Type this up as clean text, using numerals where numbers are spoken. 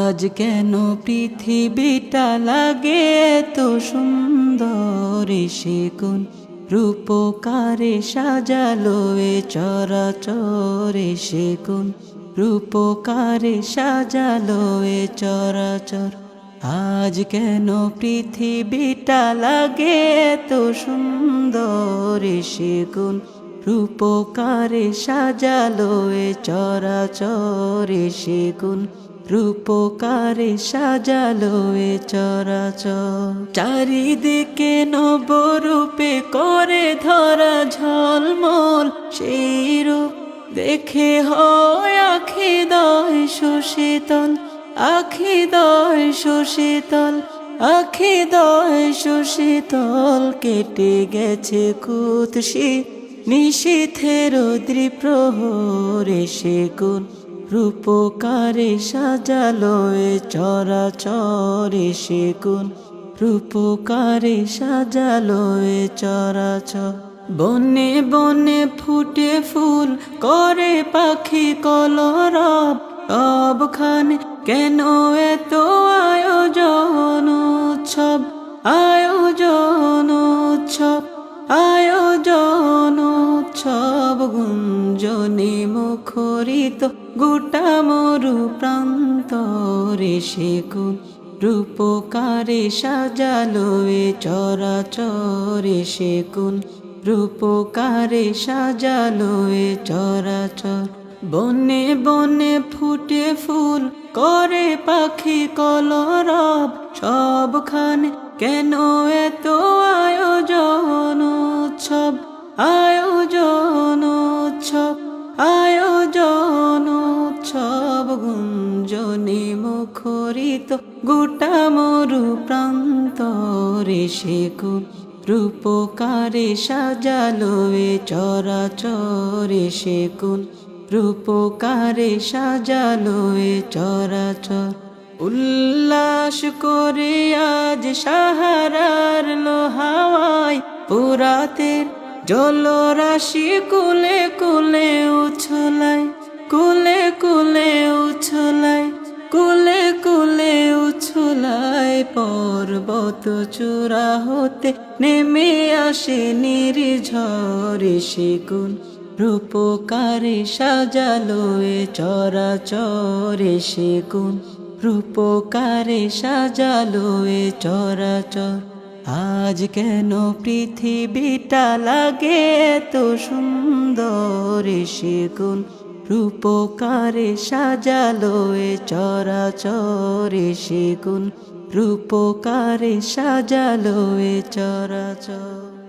আজ কেন পৃথিবীটা লাগে এত সুন্দর, সে কোন রূপকারে সাজালো এ চরাচর, সে কোন রূপকারে সাজালো এ চরাচর। আজ কেন পৃথিবীটা লাগে এত সুন্দর, সে কোন রূপকারে সাজালো এ চরাচর, সে কোন রূপকারে সাজালো এ চরাচর। চারিদিকে নবরূপে করে ধরা ঝলমল, সেই রূপ দেখে হয় আখি দয় সুশীতল, আখি দয় সুশীতল, আখি দয় সুশীতল। কেটে গেছে কুৎসি নিশীথের দ্বিপ্রহরে, সে কোন রূপকারে সাজালো এ চরাচর, সে কোন রূপকারে সাজালো এ চরাচর। বনে বনে ফুটে ফুল করে পাখি কলরব, সবখানে কেন এত আয়োজন উৎসব, আয়োজন উৎসব, আয়োজন উৎসব। গুঞ্জনে মুখরিত গোটা মরু প্রান্তরে, সে কোন রূপকারে সাজালো এ চরাচর, সে কোন রূপকারে সাজালো এ চরাচর। বনে বনে ফুটে ফুল করে পাখি কলরব, সবখানে কেন এত আয়োজন উৎসব, আয়োজন উৎসব, আয়োজন উৎসব। গুঞ্জনে মুখরিত গোটা মরু প্রান্তরে, সে কোন রূপকারে সাজালো এ চরাচর, সে কোন রূপকারে সাজালো এ চরাচর। উল্লাস করে আজ সাহারার লোহাওয়ায় পুরাতের জলরাশি কুলে কুলে উছলায়, কুলে কুলে উছলায়, কুলে কুলে উছলায়। পর্বত চূড়া হতে নেমে আসে নির্ঝরে, সে কোন রূপকারে সাজালো এ চরাচর, সে কোন রূপকারে সাজালো এ চরাচর। আজ কেন পৃথিবীটা লাগে এত সুন্দর, সে কোন রূপকারে সাজালো এ চরাচর, সে কোন রূপকারে সাজালো এ চরাচর।